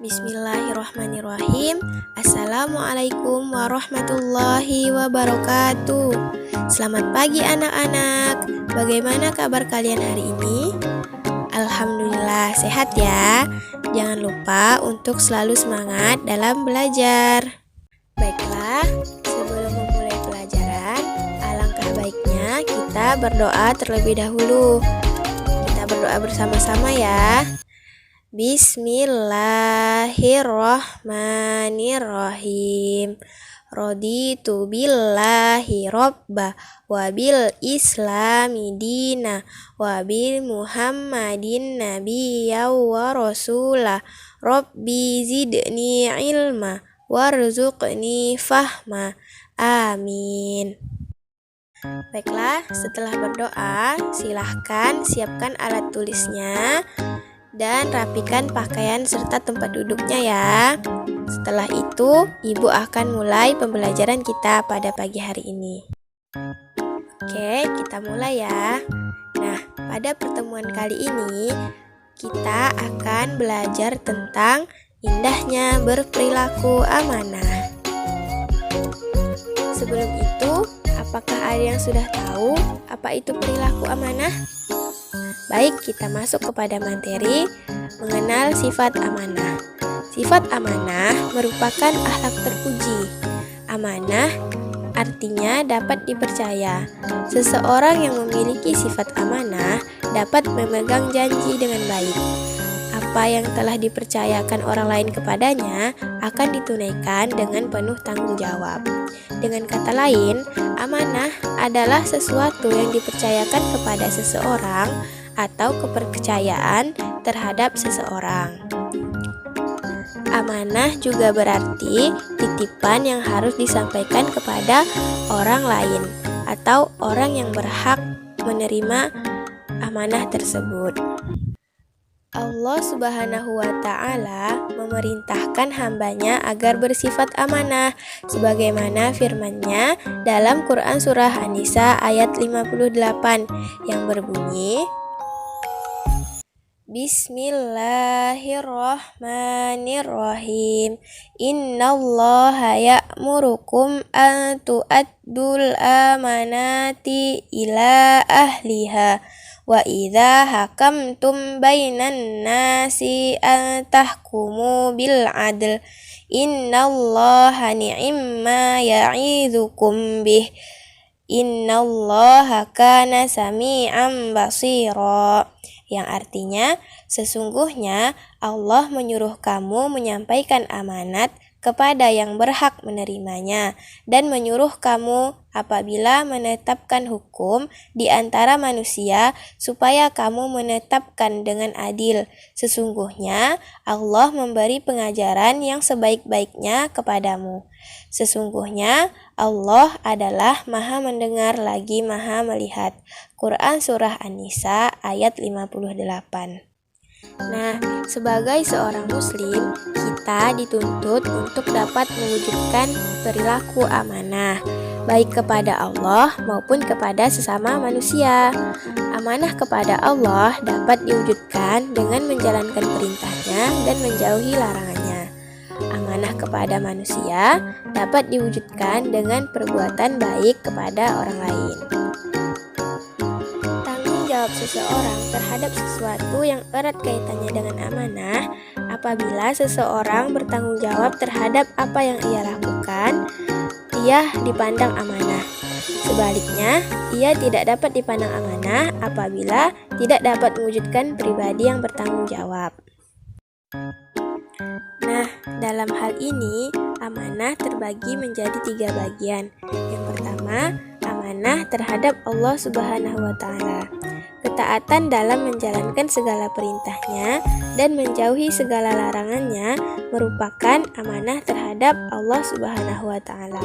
Bismillahirrahmanirrahim. Assalamualaikum warahmatullahi wabarakatuh. Selamat pagi anak-anak. Bagaimana kabar kalian hari ini? Alhamdulillah sehat ya. Jangan lupa untuk selalu semangat dalam belajar. Baiklah, sebelum memulai pelajaran, alangkah baiknya kita berdoa terlebih dahulu. Kita berdoa bersama-sama ya. Bismillahirrahmanirrahim. Raditu billahi robba wa bil islami dina wa bil muhammadin nabiyya wa rasulah. Rabbi zidni ilma warzuqni fahma. Amin. Baiklah, setelah berdoa, silahkan siapkan alat tulisnya dan rapikan pakaian serta tempat duduknya ya. Setelah itu, Ibu akan mulai pembelajaran kita pada pagi hari ini. Oke, kita mulai ya. Nah, pada pertemuan kali ini, kita akan belajar tentang indahnya berperilaku amanah. Sebelum itu, apakah ada yang sudah tahu apa itu perilaku amanah? Baik, kita masuk kepada materi mengenal sifat amanah. Sifat amanah merupakan akhlak terpuji. Amanah artinya dapat dipercaya. Seseorang yang memiliki sifat amanah dapat memegang janji dengan baik. Apa yang telah dipercayakan orang lain kepadanya akan ditunaikan dengan penuh tanggung jawab. Dengan kata lain, amanah adalah sesuatu yang dipercayakan kepada seseorang atau kepercayaan terhadap seseorang. Amanah juga berarti titipan yang harus disampaikan kepada orang lain atau orang yang berhak menerima amanah tersebut. Allah Subhanahu wa Ta'ala memerintahkan hambanya agar bersifat amanah sebagaimana firman-Nya dalam Quran Surah An-Nisa ayat 58 yang berbunyi, Bismillahirrahmanirrahim. Innallaha ya'murukum an tu'addul amanati ila ahliha wa idza hakamtum bainan nasi an tahkumu bil adl. Innallaha ni'ma ya'idzukum bih. Innallaha kana sami'an basira. Yang artinya, sesungguhnya Allah menyuruh kamu menyampaikan amanat kepada yang berhak menerimanya dan menyuruh kamu apabila menetapkan hukum di antara manusia supaya kamu menetapkan dengan adil. Sesungguhnya Allah memberi pengajaran yang sebaik-baiknya kepadamu. Sesungguhnya Allah adalah Maha mendengar lagi Maha melihat. Quran Surah An-Nisa ayat 58. Nah, sebagai seorang muslim, kita dituntut untuk dapat mewujudkan perilaku amanah, baik kepada Allah maupun kepada sesama manusia. Amanah kepada Allah dapat diwujudkan dengan menjalankan perintahnya dan menjauhi larangannya. Amanah kepada manusia dapat diwujudkan dengan perbuatan baik kepada orang lain. Jawab seseorang terhadap sesuatu yang erat kaitannya dengan amanah apabila seseorang bertanggung jawab terhadap apa yang ia lakukan, ia dipandang amanah. Sebaliknya, ia tidak dapat dipandang amanah apabila tidak dapat mewujudkan pribadi yang bertanggung jawab. Nah, dalam hal ini, amanah terbagi menjadi 3 bagian. Yang pertama, amanah terhadap Allah Subhanahu wa Ta'ala. Ketaatan dalam menjalankan segala perintahnya dan menjauhi segala larangannya merupakan amanah terhadap Allah Subhanahu wa Ta'ala.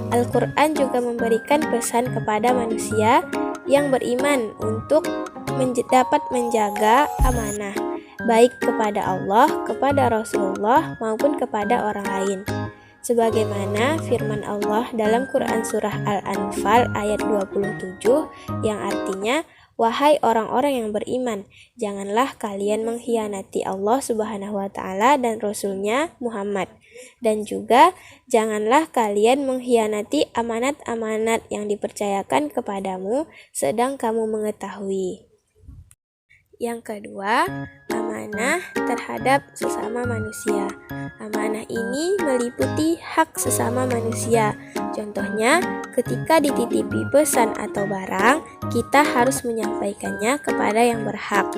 Al-Quran juga memberikan pesan kepada manusia yang beriman untuk dapat menjaga amanah, baik kepada Allah, kepada Rasulullah, maupun kepada orang lain. Sebagaimana firman Allah dalam Quran Surah Al-Anfal ayat 27 yang artinya, Wahai orang-orang yang beriman, janganlah kalian mengkhianati Allah Subhanahu wa Ta'ala dan Rasul-Nya Muhammad. Dan juga janganlah kalian mengkhianati amanat-amanat yang dipercayakan kepadamu, sedang kamu mengetahui. Yang kedua, amanah terhadap sesama manusia. Amanah ini meliputi hak sesama manusia. Contohnya, ketika dititipi pesan atau barang, kita harus menyampaikannya kepada yang berhak.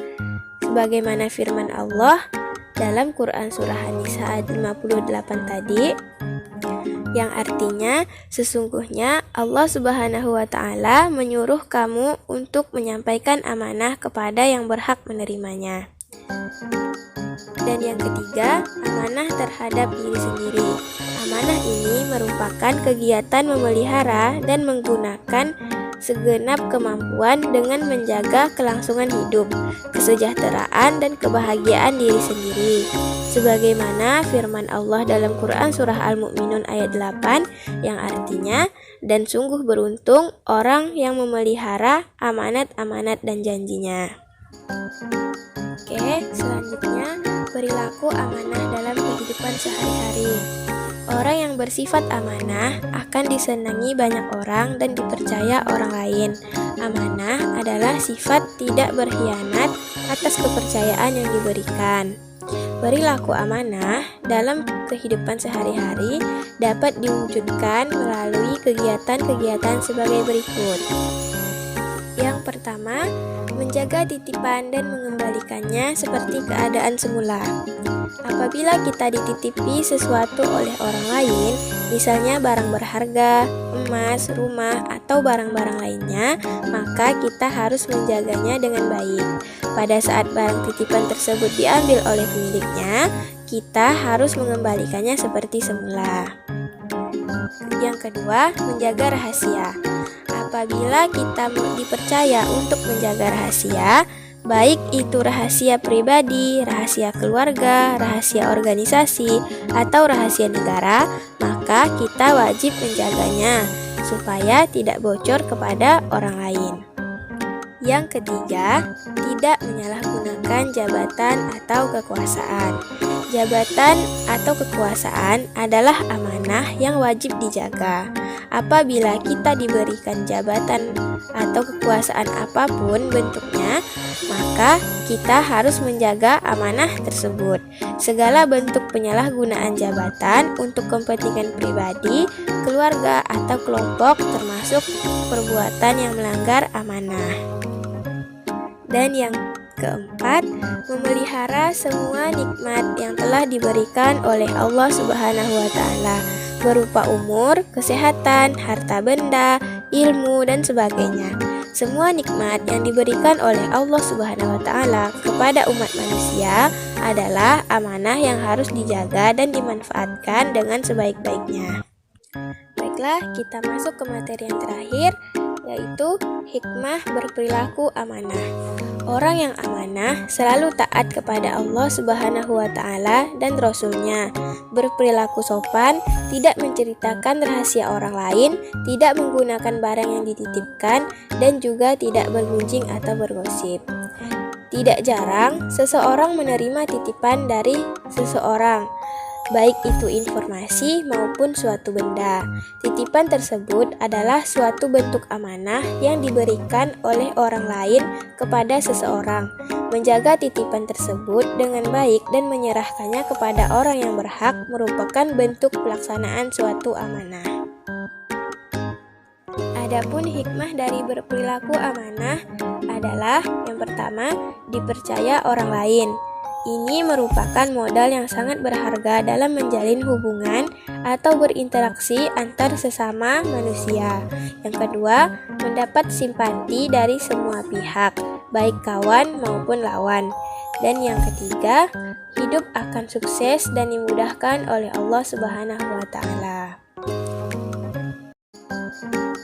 Sebagaimana firman Allah dalam Quran Surah An-Nisa ayat 58 tadi, yang artinya sesungguhnya Allah Subhanahu wa Ta'ala menyuruh kamu untuk menyampaikan amanah kepada yang berhak menerimanya. Dan yang ketiga, amanah terhadap diri sendiri. Amanah ini merupakan kegiatan memelihara dan menggunakan segenap kemampuan dengan menjaga kelangsungan hidup, kesejahteraan, dan kebahagiaan diri sendiri. Sebagaimana firman Allah dalam Quran Surah Al-Mu'minun ayat 8 yang artinya, dan sungguh beruntung orang yang memelihara amanat-amanat dan janjinya. Oke, selanjutnya perilaku amanah dalam kehidupan sehari-hari. Orang yang bersifat amanah akan disenangi banyak orang dan dipercaya orang lain. Amanah adalah sifat tidak berkhianat atas kepercayaan yang diberikan. Perilaku amanah dalam kehidupan sehari-hari dapat diwujudkan melalui kegiatan-kegiatan sebagai berikut. Yang pertama, menjaga titipan dan mengembalikannya seperti keadaan semula. Apabila kita dititipi sesuatu oleh orang lain, misalnya barang berharga, emas, rumah, atau barang-barang lainnya, maka kita harus menjaganya dengan baik. Pada saat barang titipan tersebut diambil oleh pemiliknya, kita harus mengembalikannya seperti semula. Yang kedua, menjaga rahasia. Apabila kita dipercaya untuk menjaga rahasia, baik itu rahasia pribadi, rahasia keluarga, rahasia organisasi, atau rahasia negara, maka kita wajib menjaganya supaya tidak bocor kepada orang lain. Yang ketiga, tidak menyalahgunakan jabatan atau kekuasaan. Jabatan atau kekuasaan adalah amanah yang wajib dijaga. Apabila kita diberikan jabatan atau kekuasaan apapun bentuknya, maka kita harus menjaga amanah tersebut. Segala bentuk penyalahgunaan jabatan untuk kepentingan pribadi, keluarga, atau kelompok termasuk perbuatan yang melanggar amanah. Dan yang keempat, memelihara semua nikmat yang telah diberikan oleh Allah Subhanahu wa Ta'ala, berupa umur, kesehatan, harta benda, ilmu, dan sebagainya. Semua nikmat yang diberikan oleh Allah Subhanahu wa Ta'ala kepada umat manusia adalah amanah yang harus dijaga dan dimanfaatkan dengan sebaik-baiknya. Baiklah, kita masuk ke materi yang terakhir, yaitu hikmah berperilaku amanah. Orang yang amanah selalu taat kepada Allah Subhanahu wa Ta'ala dan Rasul-Nya, berperilaku sopan, tidak menceritakan rahasia orang lain, tidak menggunakan barang yang dititipkan, dan juga tidak bergunjing atau bergosip. Tidak jarang seseorang menerima titipan dari seseorang, baik itu informasi maupun suatu benda. Titipan tersebut adalah suatu bentuk amanah yang diberikan oleh orang lain kepada seseorang. Menjaga titipan tersebut dengan baik dan menyerahkannya kepada orang yang berhak merupakan bentuk pelaksanaan suatu amanah. Adapun hikmah dari berperilaku amanah adalah yang pertama, dipercaya orang lain. Ini merupakan modal yang sangat berharga dalam menjalin hubungan atau berinteraksi antar sesama manusia. Yang kedua, mendapat simpati dari semua pihak, baik kawan maupun lawan. Dan yang ketiga, hidup akan sukses dan dimudahkan oleh Allah Subhanahu wa Ta'ala.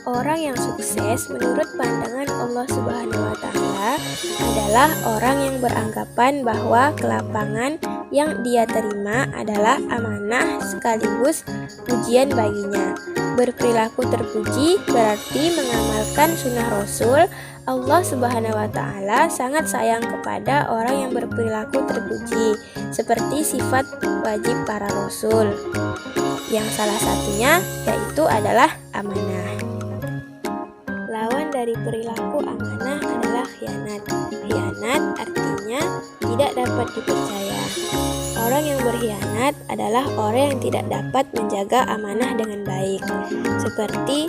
Orang yang sukses menurut pandangan Allah Subhanahu wa Ta'ala adalah orang yang beranggapan bahwa kelapangan yang dia terima adalah amanah sekaligus ujian baginya. Berperilaku terpuji berarti mengamalkan sunnah Rasul. Allah Subhanahu wa Ta'ala sangat sayang kepada orang yang berperilaku terpuji, seperti sifat wajib para rasul, yang salah satunya yaitu adalah amanah. Lawan dari perilaku amanah adalah khianat. Khianat artinya tidak dapat dipercaya. Orang yang berkhianat adalah orang yang tidak dapat menjaga amanah dengan baik, seperti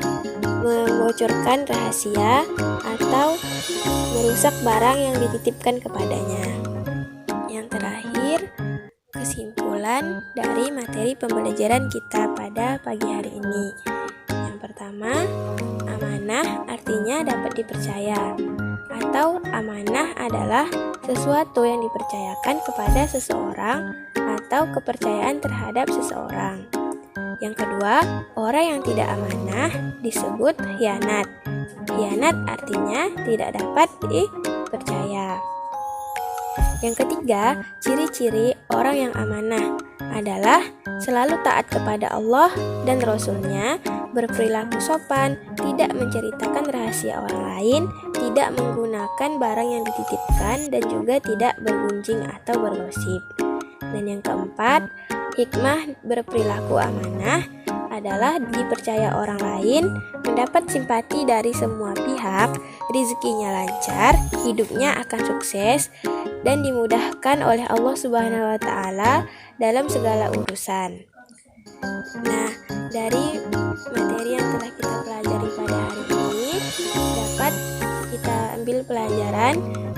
membocorkan rahasia atau merusak barang yang dititipkan kepadanya. Yang terakhir, kesimpulan dari materi pembelajaran kita pada pagi hari ini. Yang pertama, amanah artinya dapat dipercaya, atau amanah adalah sesuatu yang dipercayakan kepada seseorang atau kepercayaan terhadap seseorang. Yang kedua, orang yang tidak amanah disebut khianat. Khianat artinya tidak dapat dipercaya. Yang ketiga, ciri-ciri orang yang amanah adalah selalu taat kepada Allah dan Rasul-Nya, berperilaku sopan, tidak menceritakan rahasia orang lain, tidak menggunakan barang yang dititipkan, dan juga tidak bergunjing atau bergosip. Dan yang keempat, hikmah berperilaku amanah adalah dipercaya orang lain, mendapat simpati dari semua pihak, rezekinya lancar, hidupnya akan sukses, dan dimudahkan oleh Allah Subhanahu wa Ta'ala dalam segala urusan. Nah, dari materi yang telah kita pelajari pada hari ini, dapat kita ambil pelajaran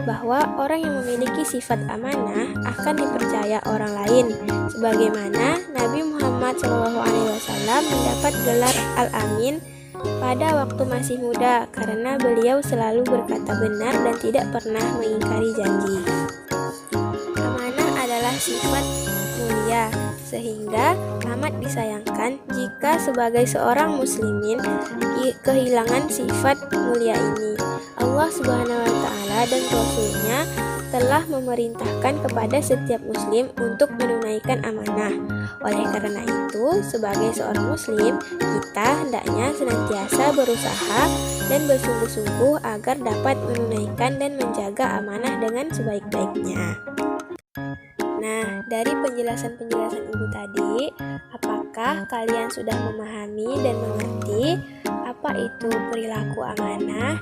bahwa orang yang memiliki sifat amanah akan dipercaya orang lain, sebagaimana Nabi Muhammad SAW mendapat gelar Al-Amin pada waktu masih muda karena beliau selalu berkata benar dan tidak pernah mengingkari janji. Amanah adalah sifat mulia, sehingga amat disayangkan jika sebagai seorang muslimin kehilangan sifat mulia ini. Allah Subhanahu wa Ta'ala dan Rasul-Nya telah memerintahkan kepada setiap muslim untuk menunaikan amanah. Oleh karena itu, sebagai seorang muslim, kita hendaknya senantiasa berusaha dan bersungguh-sungguh agar dapat menunaikan dan menjaga amanah dengan sebaik-baiknya. Nah, dari penjelasan-penjelasan Ibu tadi, apakah kalian sudah memahami dan mengerti apa itu perilaku amanah?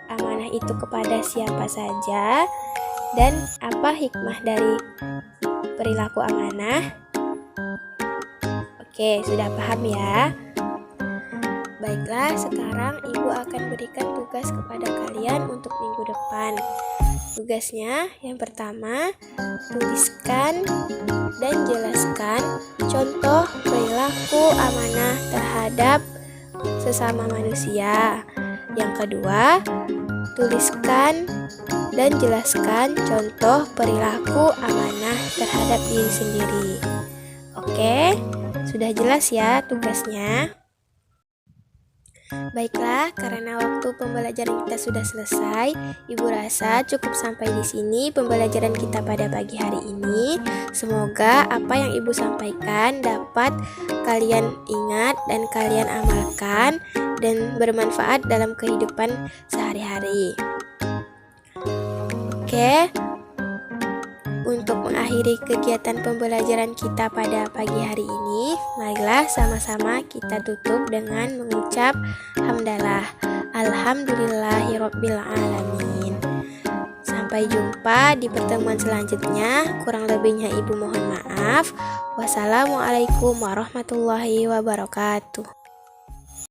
Amanah itu kepada siapa saja? Dan apa hikmah dari perilaku amanah? Oke, sudah paham ya? Baiklah, sekarang Ibu akan berikan tugas kepada kalian untuk minggu depan. Tugasnya yang pertama, tuliskan dan jelaskan contoh perilaku amanah terhadap sesama manusia. Yang kedua, tuliskan dan jelaskan contoh perilaku amanah terhadap diri sendiri. Oke, sudah jelas ya tugasnya? Baiklah, karena waktu pembelajaran kita sudah selesai, Ibu rasa cukup sampai di sini pembelajaran kita pada pagi hari ini. Semoga apa yang Ibu sampaikan dapat kalian ingat dan kalian amalkan dan bermanfaat dalam kehidupan sehari-hari. Oke, untuk mengakhiri kegiatan pembelajaran kita pada pagi hari ini, marilah sama-sama kita tutup dengan mengucap hamdalah. Alhamdulillahirabbil alamin. Sampai jumpa di pertemuan selanjutnya. Kurang lebihnya Ibu mohon maaf. Wassalamualaikum warahmatullahi wabarakatuh.